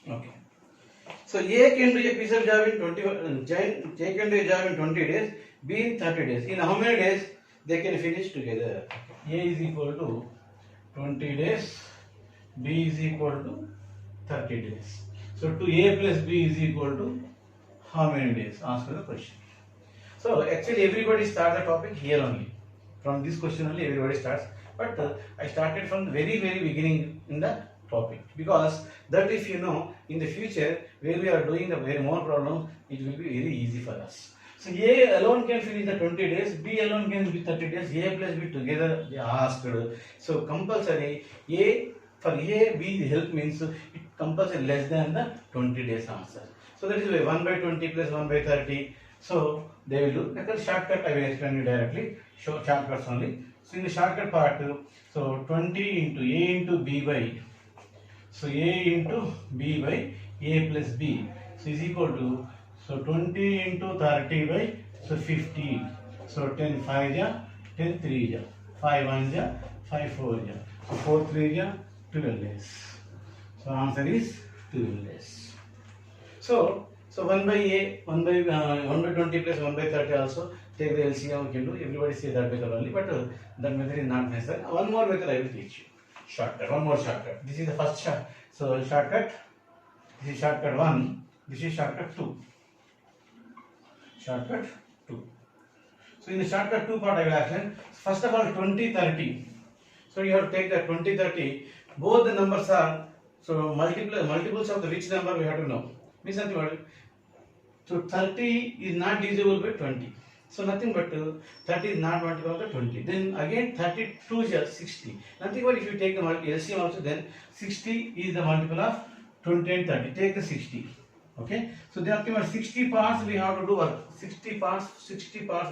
Okay. So A can do a piece of job in 20. A can do a job in 20 days. B in 30 days. In how many days they can finish together? A is equal to 20 days. B is equal to 30 days. So to A plus B is equal to how many days? Answer the question. So actually everybody starts the topic here only. From this question only everybody starts. But I started from the very beginning in the topic, because that if you know in the future where we are doing the very more problems, it will be very easy for us. So A alone can finish the 20 days, B alone can be 30 days, A plus B together they asked. So compulsory A, for A B the help means it compulsory less than the 20 days answer. So that is why 1 by 20 plus 1 by 30. So they will do like a shortcut. I will explain you directly. Show shortcuts only. So in the shortcut part, so 20 into A into B by, so A into B by A plus B, so is equal to, so 20 into 30 by, so 50, so 10 5 ja, 10 3 ja, 5 1 ja, 5 4 ja, so 4 3 ja, 12 days. So answer is 12 days. So 1 by A, 1 by 20 plus 1 by 30 also take the LCM we can do. Everybody say that method only, but that method is not necessary. One more method I will teach you. Shortcut. One more shortcut. This is the first shortcut. So shortcut. This is shortcut 1. This is shortcut 2. Shortcut 2. So in the shortcut 2 part I will explain. First of all 20 30. So you have to take the 20 30. Both the numbers are so multiples of the which number we have to know. Means nothing but so 30 is not divisible by 20. So nothing but 30 is not multiple by 20. Then again 32 is 60. Nothing but if you take the LCM also, then 60 is the multiple of 20 and 30. Take the 60. Okay. So there are 60 parts we have to do work. 60 parts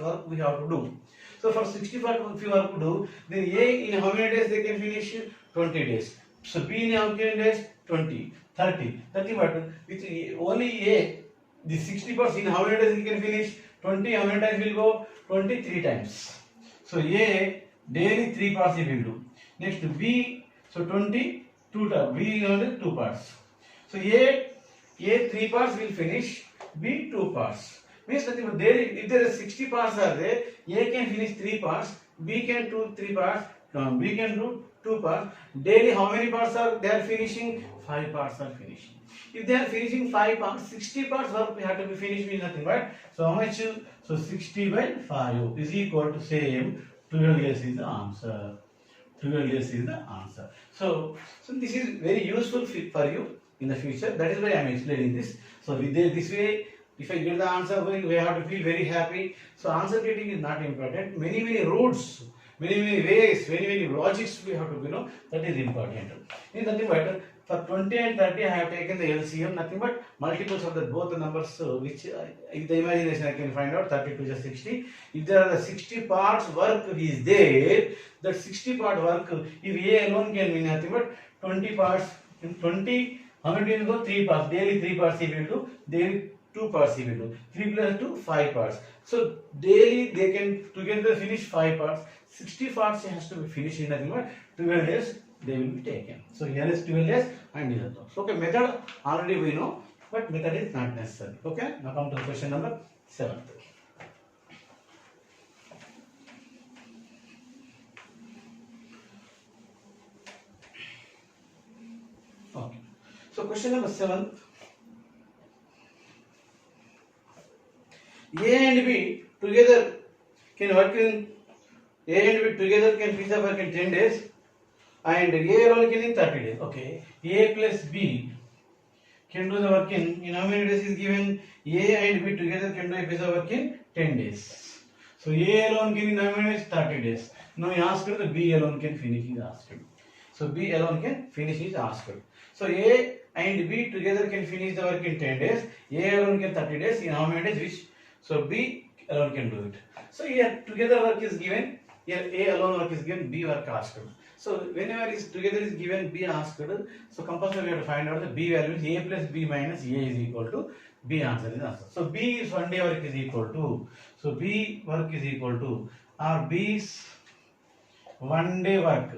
work we have to do. So for 60 parts if you have to do, then A in how many days they can finish? 20 days. So B in how many days? 20, 30. Nothing but with only A, the 60 parts in how many days he can finish? 20, how many times will go? 23 times. So A daily 3 parts he will do. Next B, so 22 times. B only 2 parts. So A 3 parts will finish, B 2 parts. Means nothing but there, if there are 60 parts are there, A can finish 3 parts, B can do 3 parts, B can do 2 parts. Daily how many parts are they are finishing? 5 parts are finishing. If they are finishing 5 parts, 60 parts work we have to be finished means nothing but, so how much? So 60 by 5 is equal to same 12 years is the answer. 12 years is the answer. So this is very useful for you in the future. That is why I am explaining this. So with this way, if I get the answer, we have to feel very happy. So answer getting is not important. Many routes, many ways, many logics we have to know. That is important. It's nothing but for 20 and 30 I have taken the LCM, nothing but multiples of the both the numbers, which if the imagination I can find out. 32 is 60. If there are the 60 parts work is there, that 60 part work, if A alone can be nothing but 20 parts. In 20, how many will go? 3 parts. Daily 3 parts he will do. Daily 2 parts he will do. 3 plus 2, 5 parts. So daily they can together finish 5 parts. 60 parts has to be finished in nothing but 12 days they will be taken. So here is 12 days and here is also. Okay, method already we know, but method is not necessary. Okay, now come to question number 7. Okay, so question number 7. A and B together can work in, A and B together can finish the work in 10 days and A alone can in 30 days. Okay, A plus B can do the work in how many days is given? A and B together can do a piece of work in 10 days. So A alone can in how many days? 30 days. Now he asked the B alone can finish is asked. So B alone can finish is asked. So A and B together can finish the work in 10 days. A alone can 30 days. In how many days? Which? So B alone can do it. So here together work is given. Here A alone work is given. B work asked. So whenever is together is given B asked, so compulsory we have to find out the B value is A plus B minus A is equal to B answer is answer. So B is 1 day work is equal to, so B work is equal to, or B's 1 day work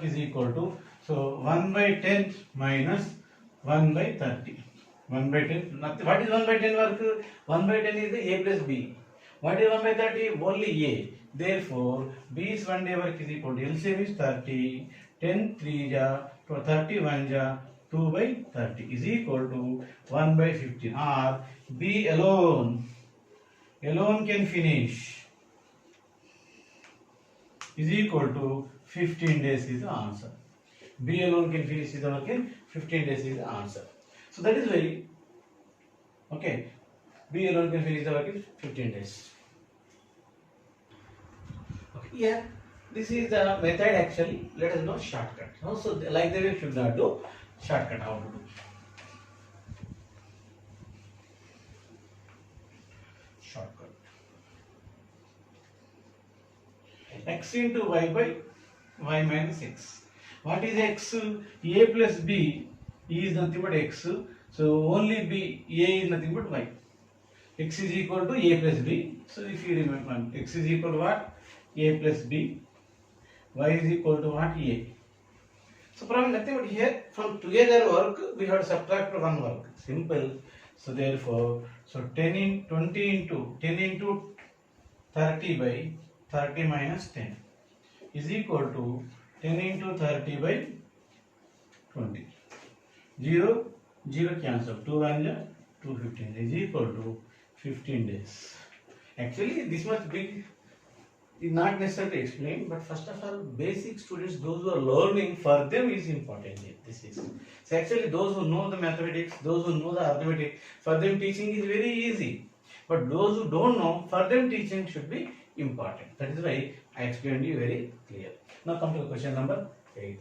is equal to, So 1 by 10 minus 1 by 30. 1 by 10. Nothing. What is 1 by 10 work? 1 by 10 is the A plus B. What is 1 by 30? Only A. Therefore, B's 1 day work is equal to LCM is 30. 10 3 ja, 31 ja, 2 by 30 is equal to 1 by 15. Or B alone can finish is equal to 15 days is the answer. B alone can finish is the work in 15 days is the answer. So that is very okay. B alone can finish the work in 15 days. Okay. Yeah, this is the method actually. Let us know shortcut. So like that we should not do shortcut. How to do? Shortcut. X into y by y minus x. What is x? A plus b is nothing but x. So only b, a is nothing but y. X is equal to a plus b. So if you remember, x is equal to what? A plus b. Y is equal to what? A. So from nothing but here, from together work, we have to subtract one work. Simple. So therefore, so 20 into 10 into 30 by 30 minus 10 is equal to 10 into 30 by 20. 0, 0 cancel. 2 1 2 15 is equal to 15 days. Actually, this much big is not necessary to explain, but first of all, basic students, those who are learning, for them is important. This is. So actually, those who know the mathematics, those who know the arithmetic, for them teaching is very easy. But those who don't know, for them teaching should be important. That is why I explained you very clear. Now come to the question number 8.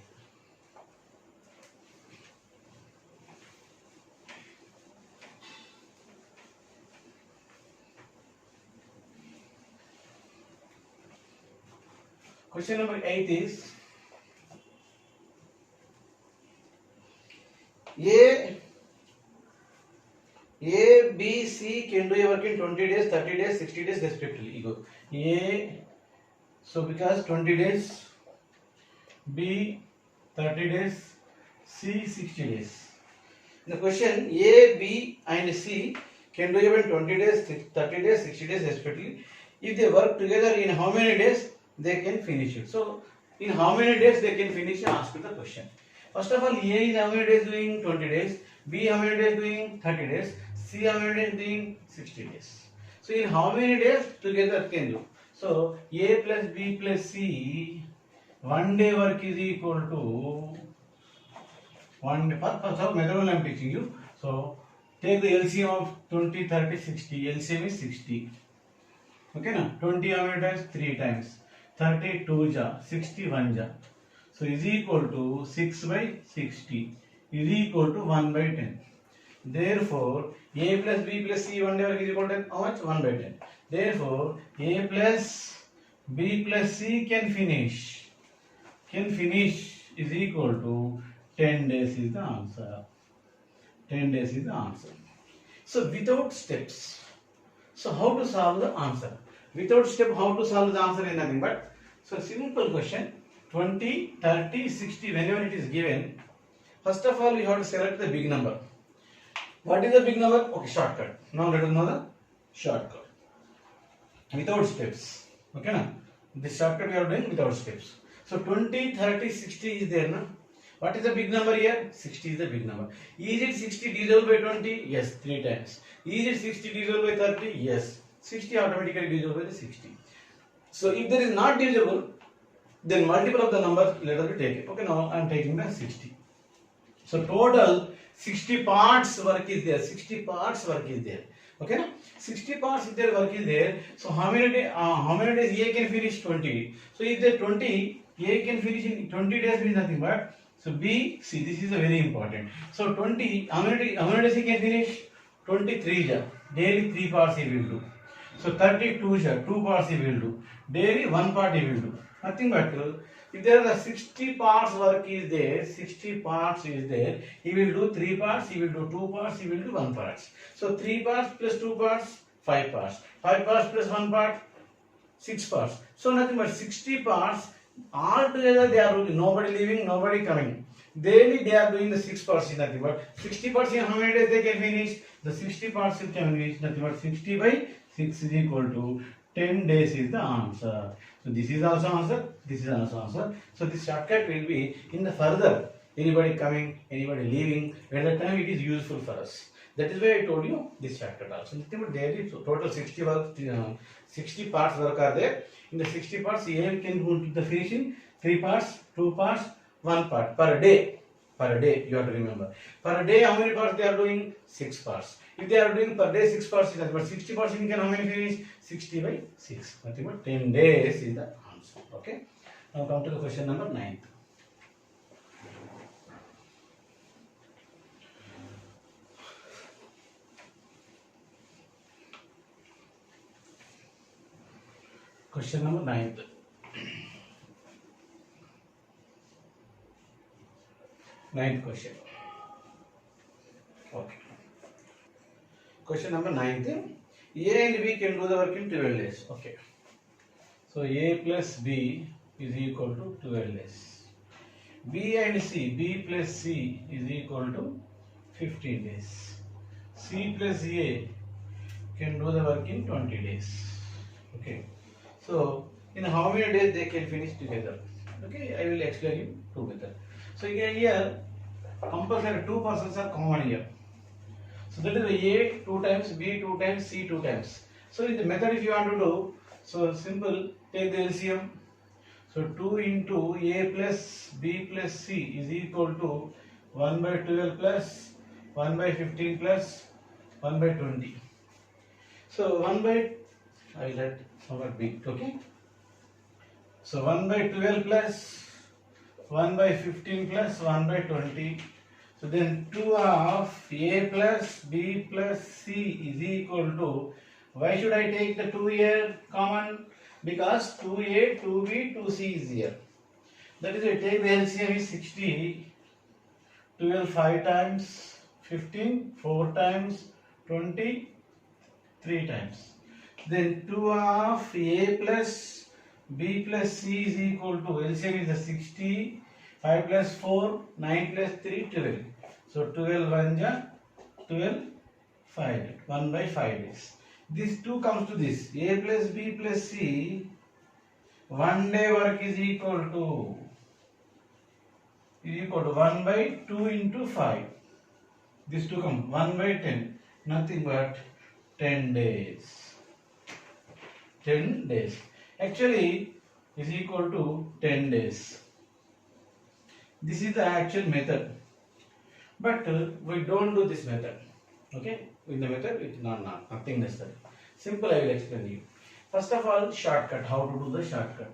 Question number 8 is A, B, C can do a work in 20 days, 30 days, 60 days respectively. Ego. A, so because 20 days, B 30 days, C 60 days. The question A, B and C can do even 20 days, 30 days, 60 days respectively. If they work together, in how many days they can finish it? So in how many days they can finish it? Ask the question. First of all, A is how many days doing 20 days, B how many days doing 30 days, C how many days doing 60 days. So in how many days together can do? So A plus B plus C, 1 day work is equal to 1 day. Purpose of method I am teaching you. So take the LCM of 20, 30, 60. LCM is 60. Okay na? 20 how many times? 3 times. 30 2 ja, 60 1 ja. So is equal to 6 by 60 is equal to 1 by 10. Therefore, A plus B plus C 1 day work is equal to how much? 1 by 10. Therefore, A plus B plus C can finish is equal to 10 days is the answer. 10 days is the answer. So without steps. So how to solve the answer? Without step, how to solve the answer is nothing but, so simple question, 20, 30, 60, whenever it is given, first of all you have to select the big number. What is the big number? Okay, shortcut. Now let us know the shortcut. Without steps. Okay na? This shortcut we are doing without steps. So 20, 30, 60 is there na? What is the big number here? 60 is the big number. Is it 60 divisible by 20? Yes, 3 times. Is it 60 divisible by 30? Yes. 60 automatically divisible by the 60. So if there is not divisible, then multiple of the numbers let us be taken. Okay, now I am taking the 60. So total 60 parts work is there. 60 parts work is there. Okay, na? 60 parts if their work is there. So how many days A can finish? 20. So if there 20, A can finish in 20 days means nothing but, so B, C, this is a very important. So 20, how many days he can finish? 23 ja. Daily 3 parts he will do. So 32 ja, 2 parts he will do. Daily 1 part he will do. Nothing but, if there are 60 parts work is there, 60 parts is there, he will do 3 parts, he will do 2 parts, he will do 1 part. So 3 parts plus 2 parts, 5 parts. 5 parts plus 1 part, 6 parts. So nothing but 60 parts, all together they are nobody leaving, nobody coming. Daily they are doing the 6 parts in nothing but 60 parts in how many days they can finish? The 60 parts can finish nothing but 60 by 6 is equal to 10 days is the answer. So this is also answer, this is also answer. So this shortcut will be in the further anybody coming, anybody leaving, at that time it is useful for us. That is why I told you this shortcut also. Nothing but daily total 60 work, 60 parts work are there. In the 60 parts, A can go to the finishing 3 parts, 2 parts, 1 part per day. Per day, you have to remember. Per day, how many parts they are doing? 6 parts. If they are doing per day 6 parts, but 60 parts, you can how many finish? 60 by 6. Nothing but 10 days is the answer. Okay. Now come to the question number 9. Question number 9. Ninth question. Okay. Question number 9. A and B can do the work in 12 days. Okay. So A plus B is equal to 12 days. B and C, B plus C is equal to 15 days. C plus A can do the work in 20 days. Okay. So in how many days they can finish together? Okay, I will explain you together. So here compulsory 2 persons are common here. So that is A 2 times, B 2 times, C 2 times. So in the method if you want to do, so simple, take the LCM. So 2 into A plus B plus C is equal to 1 by 12 plus 1 by 15 plus 1 by 20. So 1 by, I will let somewhat big, okay. So 1 by 12 plus 1 by 15 plus 1 by 20. So then 2 of A plus B plus C is equal to, why should I take the 2 here common? Because 2A, 2B, 2C is here. That is why take the LCM is 60, 12 5 times, 15 4 times, 20 3 times. Then 2 of A plus B plus C is equal to, LCM is the 60, 5 plus 4, 9 plus 3, 12. So 12 1 ja 12, 5, 1 by 5 days. This 2 comes to this, A plus B plus C, 1 day work is equal to 1 by 2 into 5. This 2 comes 1 by 10, nothing but 10 days. 10 days. Actually is equal to 10 days. This is the actual method. But we don't do this method. Okay? In the method, it's nothing necessary. Simple, I will explain you. First of all, shortcut. How to do the shortcut?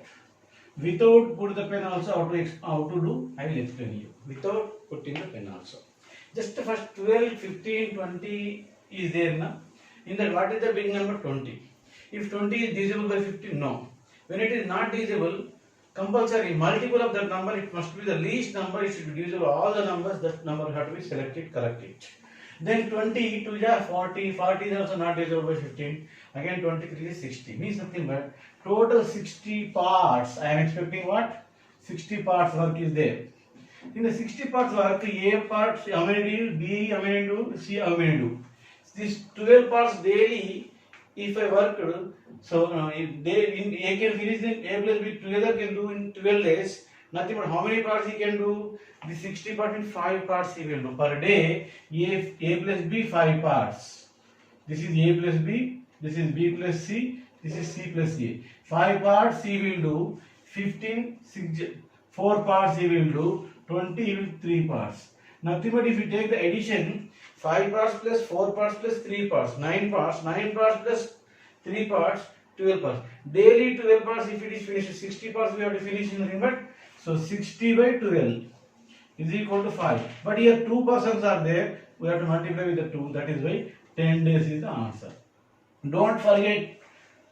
Without put the pen also, how to do, I will explain you. Without putting the pen also. Just the first 12, 15, 20 is there now. In that, what is the big number? 20. If 20 is divisible by 15, no. When it is not divisible, compulsory multiple of that number, it must be the least number, it should be divisible all the numbers, that number have to be selected, correct it. Then 20 to the 40, 40 is also not divisible by 15, again 23 is 60, means nothing but total 60 parts. I am expecting what? 60 parts work is there. In the 60 parts work, A parts, how many do? B, how many do? C, how many do? These 12 parts daily, if I work, so if they in A can finish in A plus B together can do in 12 days. Nothing but how many parts he can do? The 60 parts in 5 parts he will do per day. A plus B 5 parts. This is A plus B. This is B plus C. This is C plus A. 5 parts he will do. 15 4 parts he will do. 20 he will 3 parts. Nothing but if you take the addition, 5 parts plus 4 parts plus 3 parts, 9 parts, 9 parts plus 3 parts, 12 parts. Daily 12 parts, if it is finished, 60 parts we have to finish in the limit. So 60 by 12 is equal to 5. But here 2 persons are there, we have to multiply with the 2, that is why 10 days is the answer. Don't forget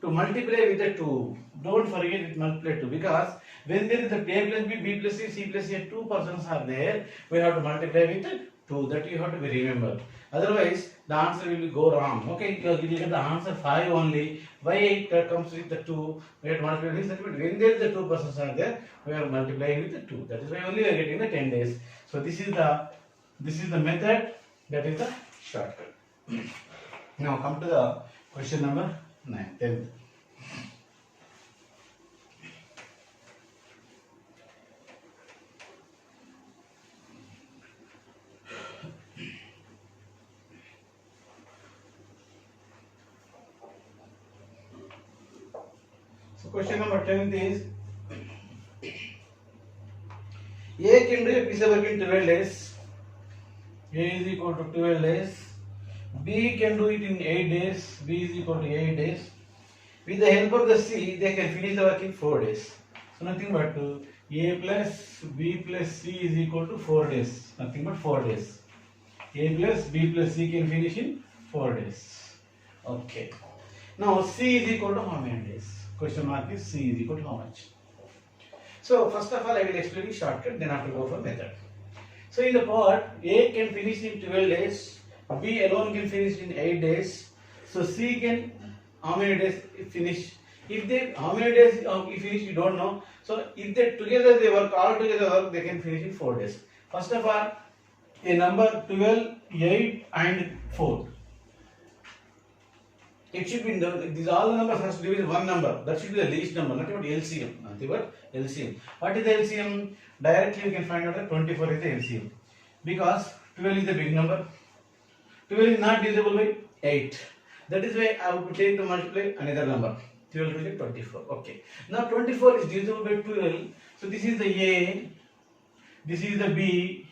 to multiply with the 2. Don't forget it multiply 2, because when there is a A plus B plus C plus C, two persons are there, we have to multiply with 2. That you have to remember. Otherwise, the answer will go wrong. Okay, you will get the answer 5 only. Why it comes with the 2? We have to multiply with that. When there is the two persons are there, we are multiplying with the 2. That is why only we are getting the 10 days. So this is the method. That is the shortcut. Now come to the question number 9, 10th. So question number 10th is, A can do a piece of work in 12 days. A is equal to 12 days. B can do it in 8 days. B is equal to 8 days. With the help of the C, they can finish the work in 4 days. So nothing but A plus B plus C is equal to 4 days. Nothing but 4 days. A plus B plus C can finish in 4 days. Okay. Now C is equal to how many days? Question mark is C is equal to how much? So first of all, I will explain the shortcut, then I will go for method. So in the part, A can finish in 12 days, B alone can finish in 8 days. So C can how many days finish? If they how many days he finish, you don't know. So if they together they work, all together work, they can finish in 4 days. First of all, a number 12, 8 and 4. It should be these all the numbers has to be one number. That should be the least number, not about LCM. Nothing but LCM. What is the LCM? Directly you can find out that 24 is the LCM. Because 12 is the big number. 12 is not divisible by 8. That is why I would take to multiply another number. 12 to the 24. Okay. Now 24 is divisible by 12. So this is the A. This is the B.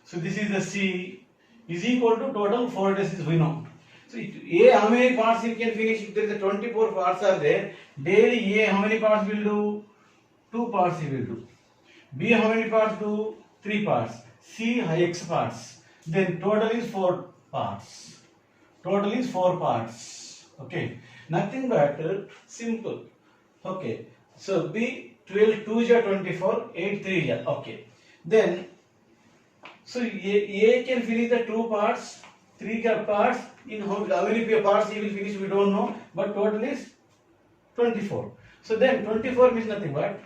So this is the C. Is equal to total 4 days is we know. So A, how many parts he can finish? If there is 24 parts are there, daily A how many parts will do? 2 parts he will do. B how many parts do? 3 parts. C X parts. Then total is 4 parts. Total is 4 parts. Okay. Nothing but simple. Okay. So B 12 2 is 24, 8 3 is okay. Then so A can finish the 2 parts, 3 parts. In how many parts he will finish, we don't know, but total is 24. So then 24 means nothing but,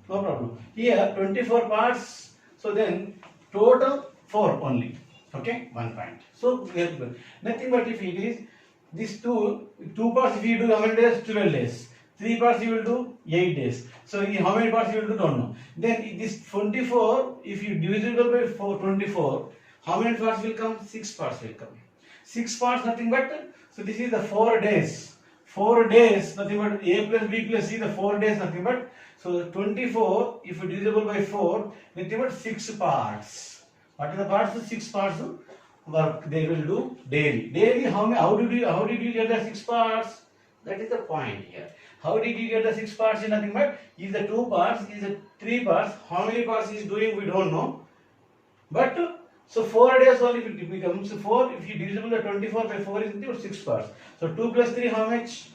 no problem. Here 24 parts, so then total 4 only. Okay, 1 point. So nothing but if it is these two parts, if you do how many days? 12 days. 3 parts you will do 8 days. So how many parts you will do, don't know. Then this 24, if you divisible by 24, how many parts will come? 6 parts will come. 6 parts nothing but, so this is the 4 days. 4 days nothing but A plus B plus C, the 4 days nothing but, so 24 if you divisible by 4, nothing but 6 parts. What are the parts? The 6 parts work they will do daily. Daily how did you get the 6 parts? That is the point here. How did you get the 6 parts? Is nothing but is the 2 parts, is the 3 parts. How many parts he is doing we don't know. But so 4 days only it becomes 4. If you divisible the 24 by 4 is 6 parts. So 2 plus 3 how much?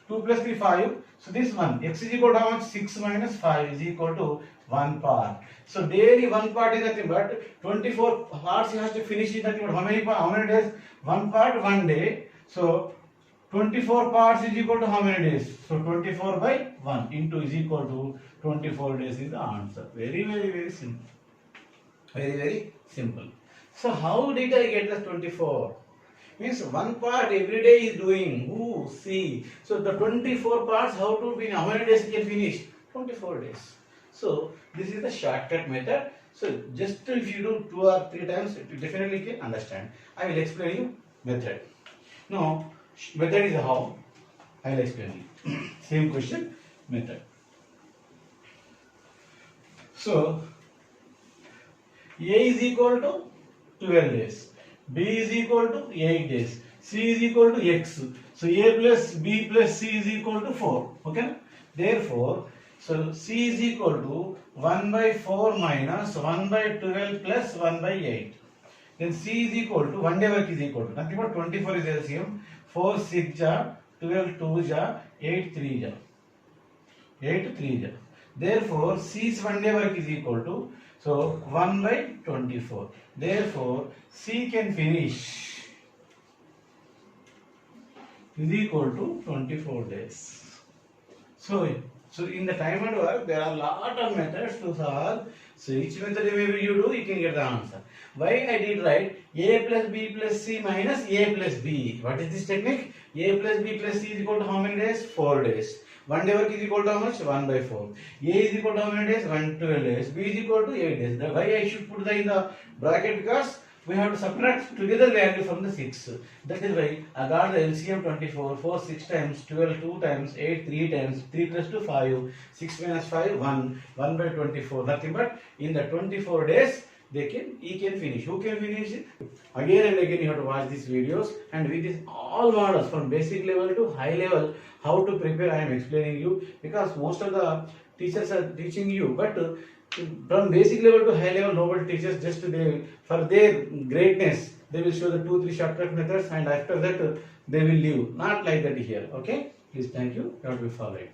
2 plus 3 5. So this one x is equal to how much? 6 minus 5 is equal to 1 part. So daily 1 part is nothing but 24 parts he has to finish in nothing but how many days? 1 part 1 day. So 24 parts is equal to how many days? So 24 by 1 into is equal to 24 days is the answer. Very simple. Very simple. So how did I get the 24? Means 1 part every day is doing. See. So the 24 parts how many days you can finish? 24 days. So this is the shortcut method. So just if you do 2 or 3 times, you definitely can understand. I will explain you method. Now method is how? I will explain you. Same question, method. So A is equal to 12 days, B is equal to 8 days, C is equal to X. So A plus B plus C is equal to 4. Okay. Therefore, so C is equal to 1 by 4 minus 1 by 12 plus 1 by 8. Then C is equal to 1 day work is equal to nothing but 24 is LCM. 4 6 are 12 2 ja, 8 3 ja. 8 3 ja. Therefore, C's one day work is equal to, so 1 by 24. Therefore, C can finish is equal to 24 days. So in the time and work, there are lot of methods to solve. So each method maybe you do, you can get the answer. Why I did write A plus B plus C minus A plus B. What is this technique? A plus B plus C is equal to how many days? 4 days. One day work is equal to how much? 1 by 4. A is equal to how many days? 112 days. B is equal to 8 days. Why I should put that in the bracket? Because we have to subtract together value from the 6. That is why I got the LCM 24, 4 6 times, 12 2 times, 8 3 times, 3 plus 2 5, 6 minus 5 1, 1 by 24. Nothing but in the 24 days he can finish. Who can finish it? Again and again you have to watch these videos, and with this all models from basic level to high level, how to prepare I am explaining you, because most of the teachers are teaching you, but from basic level to high level nobody teaches. Just for their greatness they will show the 2-3 shortcut methods, and after that they will leave. Not like that here. Okay, please, thank you. You have to be followed.